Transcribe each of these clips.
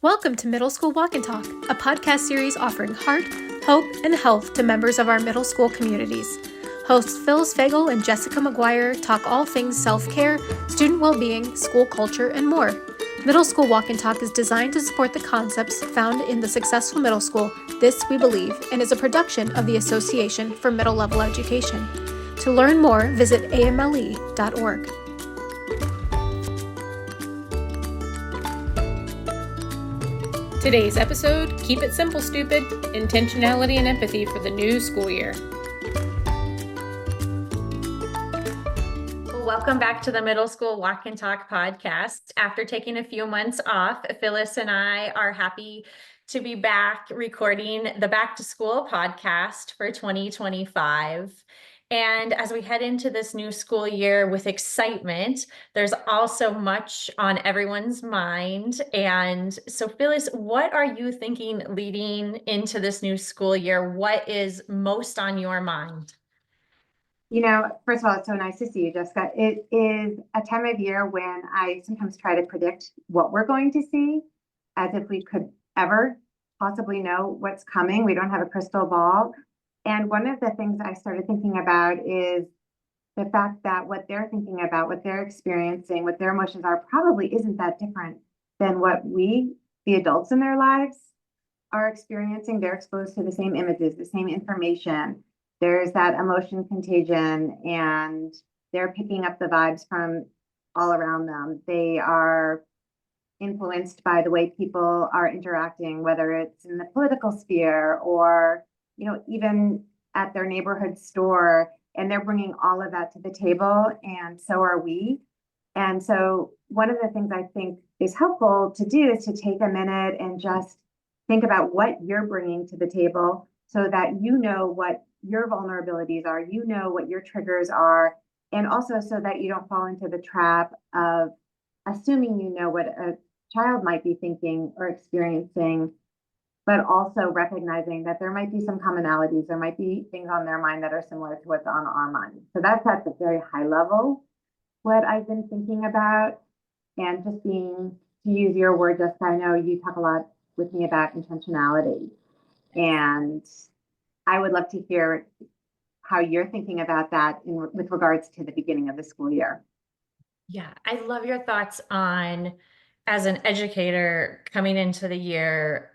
Welcome to Middle School Walk and Talk, a podcast series offering heart, hope, and health to members of our middle school communities. Hosts Phyllis, Fagell, and Jessica McGuire talk all things self-care, student well-being, school culture, and more. Middle School Walk and Talk is designed to support the concepts found in the Successful Middle School, This We Believe, and is a production of the Association for Middle Level Education. To learn more, visit AMLE.org. Today's episode, Keep It Simple, Stupid, Intentionality and Empathy for the New School Year. Welcome back to the Middle School Walk and Talk podcast. After taking a few months off, Phyllis and I are happy to be back recording the Back to School podcast for 2025. And as we head into this new school year with excitement, there's also much on everyone's mind. And so, Phyllis, what are you thinking leading into this new school year? What is most on your mind? First of all, it's so nice to see you, Jessica. It is a time of year when I sometimes try to predict what we're going to see, as if we could ever possibly know what's coming. We don't have a crystal ball. And one of the things I started thinking about is the fact that what they're thinking about, what they're experiencing, what their emotions are probably isn't that different than what we, the adults in their lives, are experiencing. They're exposed to the same images, the same information. There's that emotion contagion, and they're picking up the vibes from all around them. They are influenced by the way people are interacting, whether it's in the political sphere or, even at their neighborhood store, and they're bringing all of that to the table, and so are we. And so one of the things I think is helpful to do is to take a minute and just think about what you're bringing to the table so that you know what your vulnerabilities are, you know what your triggers are, and also so that you don't fall into the trap of assuming you know what a child might be thinking or experiencing, but also recognizing that there might be some commonalities, there might be things on their mind that are similar to what's on our mind. So that's at the very high level what I've been thinking about. And just to use your word, Jessica, I know you talk a lot with me about intentionality, and I would love to hear how you're thinking about that with regards to the beginning of the school year. Yeah, I love your thoughts on, as an educator coming into the year,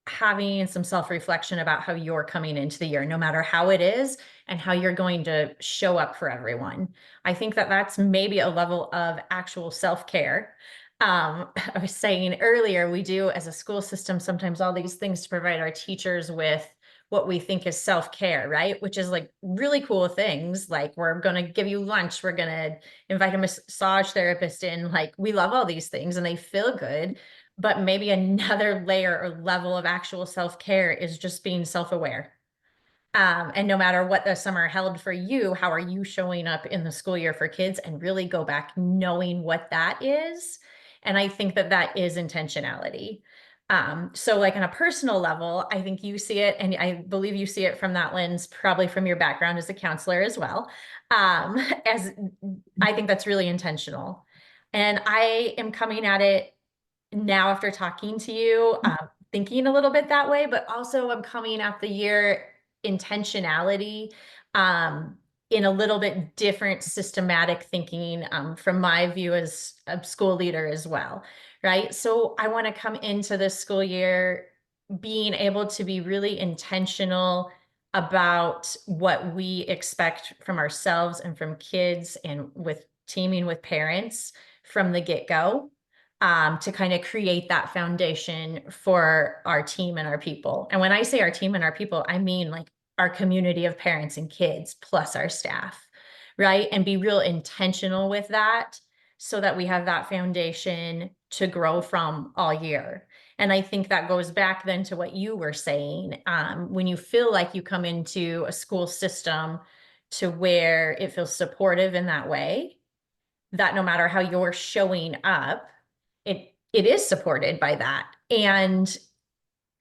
having some self-reflection about how you're coming into the year, no matter how it is, and how you're going to show up for everyone. I think that that's maybe a level of actual self-care. I was saying earlier, we do as a school system sometimes all these things to provide our teachers with what we think is self-care, right? Which is like really cool things. Like, we're going to give you lunch. We're going to invite a massage therapist in. Like, we love all these things and they feel good. But maybe another layer or level of actual self-care is just being self-aware. And no matter what the summer held for you, how are you showing up in the school year for kids, and really go back knowing what that is. And I think that that is intentionality. So like on a personal level, I think you see it, and I believe you see it from that lens, probably from your background as a counselor as well. As I think that's really intentional. And I am coming at it now after talking to you, thinking a little bit that way, but also I'm coming at the year intentionality in a little bit different systematic thinking from my view as a school leader as well, right? So I want to come into this school year being able to be really intentional about what we expect from ourselves and from kids, and with teaming with parents from the get-go. To kind of create that foundation for our team and our people. And when I say our team and our people, I mean like our community of parents and kids plus our staff, right? And be real intentional with that so that we have that foundation to grow from all year. And I think that goes back then to what you were saying. When you feel like you come into a school system to where it feels supportive in that way, that no matter how you're showing up, it is supported by that. And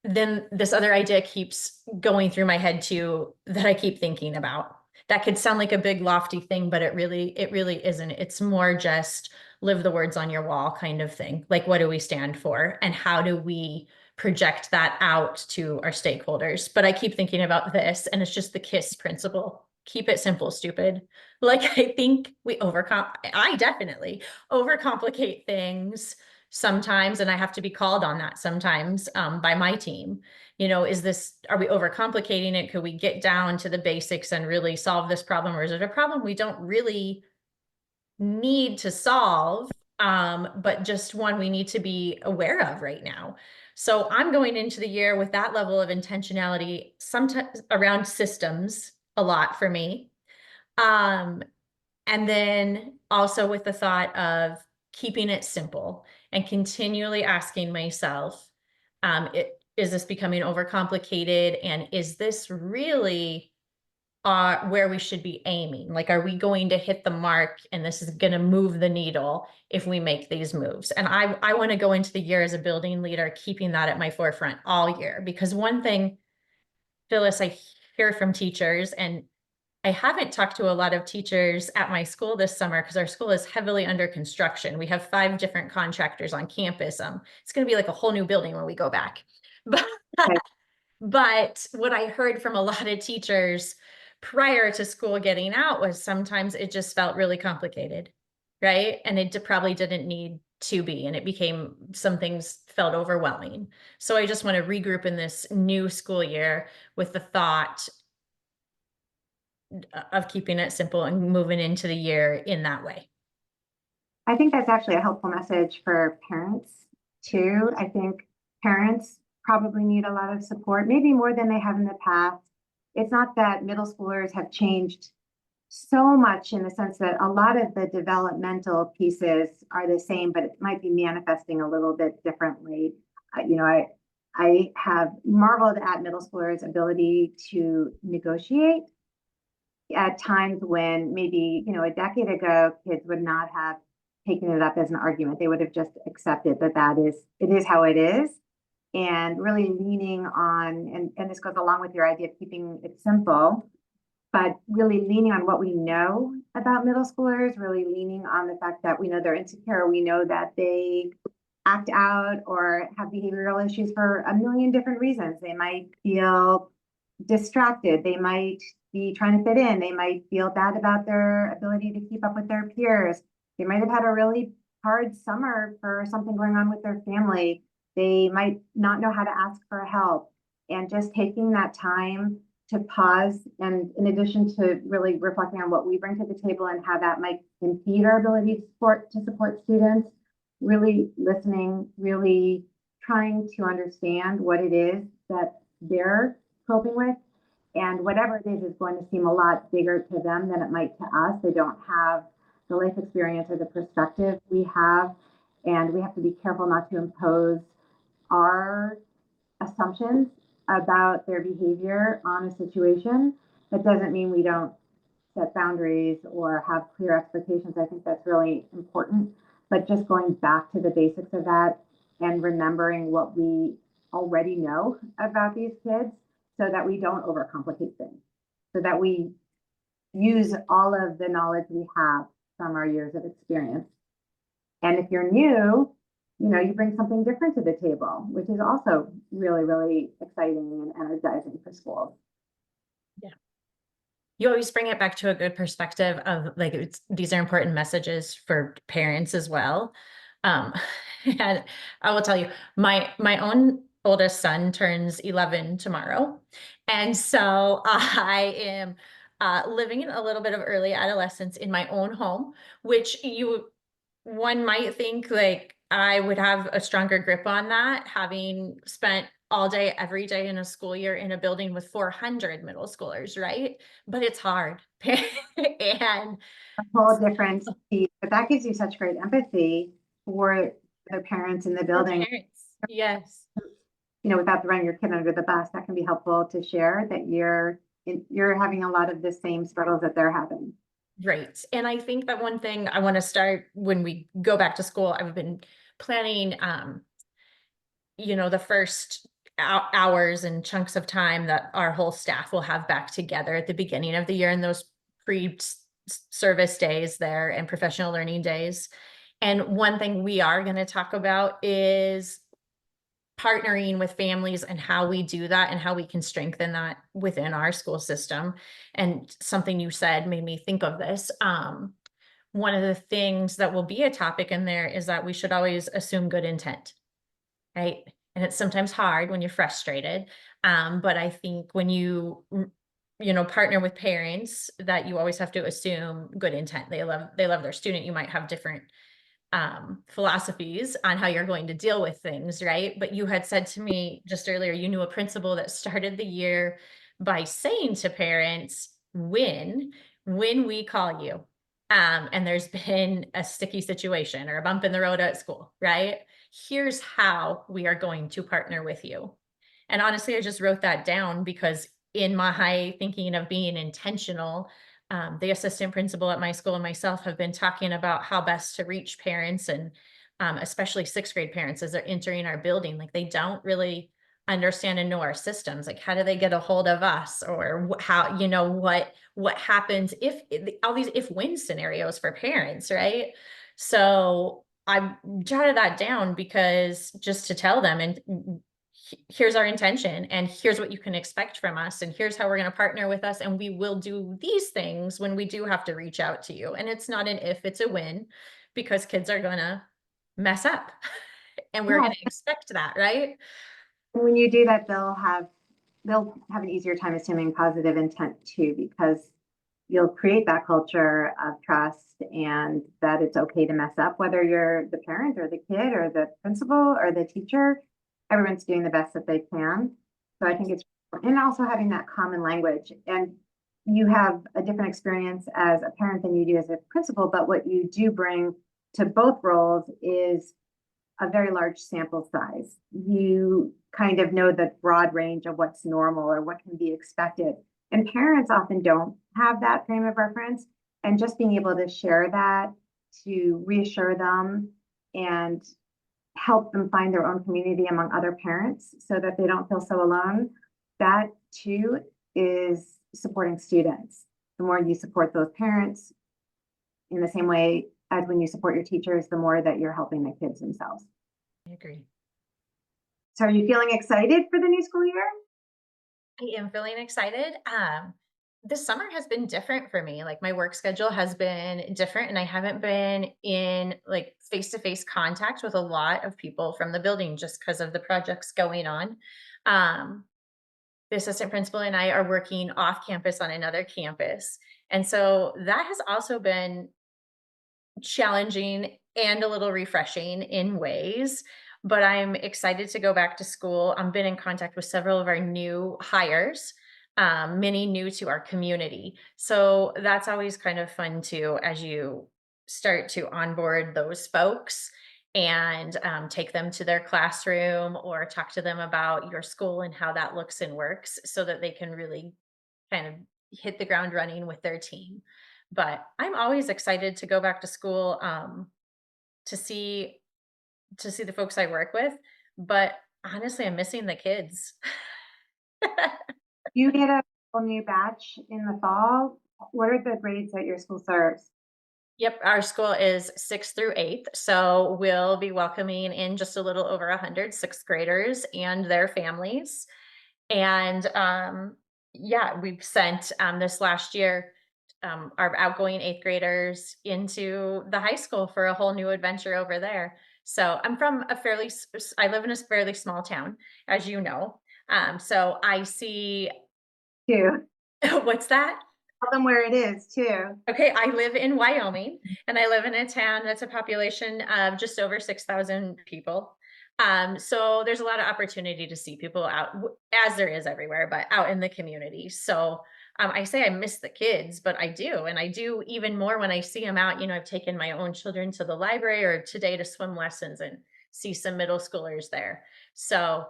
then this other idea keeps going through my head too, that I keep thinking about. That could sound like a big lofty thing, but it really isn't. It's more just live the words on your wall kind of thing. Like, what do we stand for? And how do we project that out to our stakeholders? But I keep thinking about this, and it's just the KISS principle. Keep it simple, stupid. Like, I think I definitely overcomplicate things sometimes, and I have to be called on that sometimes by my team. Are we overcomplicating it? Could we get down to the basics and really solve this problem? Or is it a problem we don't really need to solve, but just one we need to be aware of right now? So I'm going into the year with that level of intentionality, sometimes around systems a lot for me. And then also with the thought of keeping it simple and continually asking myself, is this becoming overcomplicated? And is this really where we should be aiming? Like, are we going to hit the mark and this is going to move the needle if we make these moves? And I want to go into the year as a building leader, keeping that at my forefront all year. Because one thing, Phyllis, I hear from teachers, and I haven't talked to a lot of teachers at my school this summer because our school is heavily under construction. We have 5 different contractors on campus. It's going to be like a whole new building when we go back. But what I heard from a lot of teachers prior to school getting out was sometimes it just felt really complicated, right? And it probably didn't need to be, and it became, some things felt overwhelming. So I just want to regroup in this new school year with the thought of keeping it simple and moving into the year in that way. I think that's actually a helpful message for parents too. I think parents probably need a lot of support, maybe more than they have in the past. It's not that middle schoolers have changed so much in the sense that a lot of the developmental pieces are the same, but it might be manifesting a little bit differently. I have marveled at middle schoolers' ability to negotiate at times when maybe, a decade ago, kids would not have taken it up as an argument. They would have just accepted that it is how it is. And really leaning on, and this goes along with your idea of keeping it simple, but really leaning on what we know about middle schoolers, really leaning on the fact that we know they're insecure. We know that they act out or have behavioral issues for a million different reasons. They might feel distracted. They might be trying to fit in. They might feel bad about their ability to keep up with their peers. They might have had a really hard summer for something going on with their family. They might not know how to ask for help. And just taking that time to pause, and in addition to really reflecting on what we bring to the table and how that might impede our ability to support students, really listening, really trying to understand what it is that they're coping with. And whatever it is going to seem a lot bigger to them than it might to us. They don't have the life experience or the perspective we have. And we have to be careful not to impose our assumptions about their behavior on a situation. That doesn't mean we don't set boundaries or have clear expectations. I think that's really important. But just going back to the basics of that and remembering what we already know about these kids so that we don't overcomplicate things, so that we use all of the knowledge we have from our years of experience. And if you're new, you bring something different to the table, which is also really, really exciting and energizing for schools. Yeah. You always bring it back to a good perspective of like, these are important messages for parents as well. And I will tell you, my own oldest son turns 11 tomorrow. And so I am living in a little bit of early adolescence in my own home, which one might think like I would have a stronger grip on that, having spent all day, every day in a school year in a building with 400 middle schoolers, right? But it's hard. And a whole different piece, but that gives you such great empathy for the parents in the building. Parents, yes. Without throwing your kid under the bus, that can be helpful to share that you're having a lot of the same struggles that they're having. Right. And I think that one thing I want to start when we go back to school, I've been planning, the first hours and chunks of time that our whole staff will have back together at the beginning of the year, and those pre-service days there and professional learning days. And one thing we are going to talk about is partnering with families and how we do that and how we can strengthen that within our school system. And something you said made me think of this. One of the things that will be a topic in there is that we should always assume good intent, right? And it's sometimes hard when you're frustrated. But I think when you partner with parents, that you always have to assume good intent. They love their student. You might have different philosophies on how you're going to deal with things, right? But you had said to me just earlier, you knew a principal that started the year by saying to parents, when we call you, and there's been a sticky situation or a bump in the road at school, right? Here's how we are going to partner with you. And honestly, I just wrote that down because in my thinking of being intentional, the assistant principal at my school and myself have been talking about how best to reach parents, and especially sixth grade parents as they're entering our building. Like, they don't really understand and know our systems. Like, how do they get a hold of us, or how, what happens if all these if win scenarios for parents, right? So I jotted that down because just to tell them, and here's our intention, and here's what you can expect from us, and here's how we're going to partner with us, and we will do these things when we do have to reach out to you. And it's not an if, it's a when, because kids are going to mess up and we're going to expect that, right? When you do that, they'll have an easier time assuming positive intent too, because you'll create that culture of trust and that it's okay to mess up, whether you're the parent or the kid or the principal or the teacher. Everyone's doing the best that they can. So I think it's, and also having that common language. And you have a different experience as a parent than you do as a principal, but what you do bring to both roles is a very large sample size. You kind of know the broad range of what's normal or what can be expected. And parents often don't have that frame of reference. And just being able to share that to reassure them and help them find their own community among other parents so that they don't feel so alone, that too is supporting students. The more you support those parents in the same way as when you support your teachers, the more that you're helping the kids themselves. I agree. So are you feeling excited for the new school year? I am feeling excited. This summer has been different for me. Like, my work schedule has been different, and I haven't been in like face-to-face contact with a lot of people from the building just because of the projects going on. The assistant principal and I are working off campus on another campus. And so that has also been challenging and a little refreshing in ways, but I'm excited to go back to school. I've been in contact with several of our new hires, many new to our community. So that's always kind of fun too, as you start to onboard those folks and take them to their classroom or talk to them about your school and how that looks and works, so that they can really kind of hit the ground running with their team. But I'm always excited to go back to school, to see the folks I work with. But honestly, I'm missing the kids. You get a whole new batch in the fall. What are the grades that your school serves? Yep, our school is 6th through 8th, so we'll be welcoming in just a little over 100 sixth graders and their families. And yeah, we've sent this last year our outgoing 8th graders into the high school for a whole new adventure over there. So I'm from I live in a fairly small town, as you know. So I see. Too. What's that? Tell them where it is too. Okay, I live in Wyoming, and I live in a town that's a population of just over 6,000 people. So there's a lot of opportunity to see people out, as there is everywhere, but out in the community. So I say I miss the kids, but I do. And I do even more when I see them out. I've taken my own children to the library, or today to swim lessons, and see some middle schoolers there. So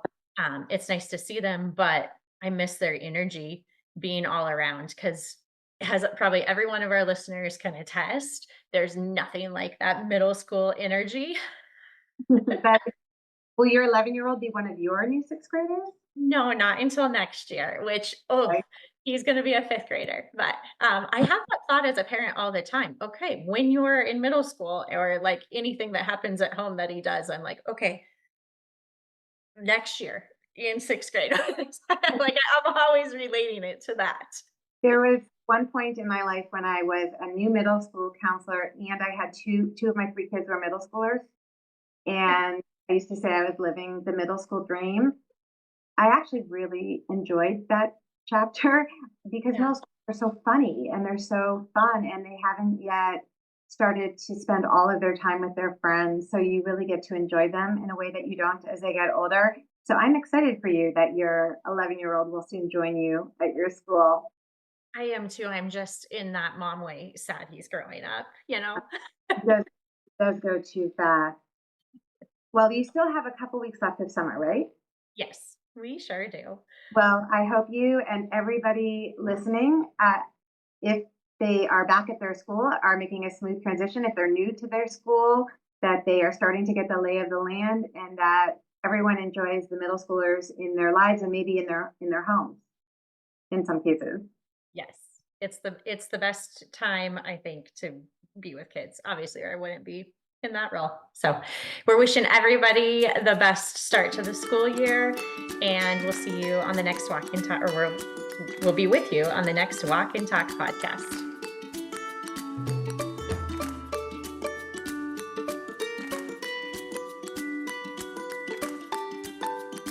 it's nice to see them, but I miss their energy being all around, because as probably every one of our listeners can attest, there's nothing like that middle school energy. Will your 11-year-old be one of your new sixth graders? No, not until next year, which, Right. He's going to be a fifth grader, but I have that thought as a parent all the time. Okay, when you're in middle school or like anything that happens at home that he does, I'm like, okay, next year in sixth grade. Like I'm always relating it to that. There was one point in my life when I was a new middle school counselor and I had two of my three kids were middle schoolers. And I used to say I was living the middle school dream. I actually really enjoyed that chapter because Yeah. middle schools are so funny and they're so fun and they haven't yet started to spend all of their time with their friends. So you really get to enjoy them in a way that you don't as they get older. So I'm excited for you that your 11-year-old will soon join you at your school. I am too. I'm just in that mom way sad he's growing up, you know? It does go too fast. Well, you still have a couple weeks left of summer, right? Yes, we sure do. Well, I hope you and everybody listening, if they are back at their school, are making a smooth transition. If they're new to their school, that they are starting to get the lay of the land, and that everyone enjoys the middle schoolers in their lives and maybe in their homes in some cases. Yes. It's the best time, I think, to be with kids, obviously, or I wouldn't be in that role. So we're wishing everybody the best start to the school year, and we'll see you on the next Walk and Talk, or we'll be with you on the next Walk and Talk podcast.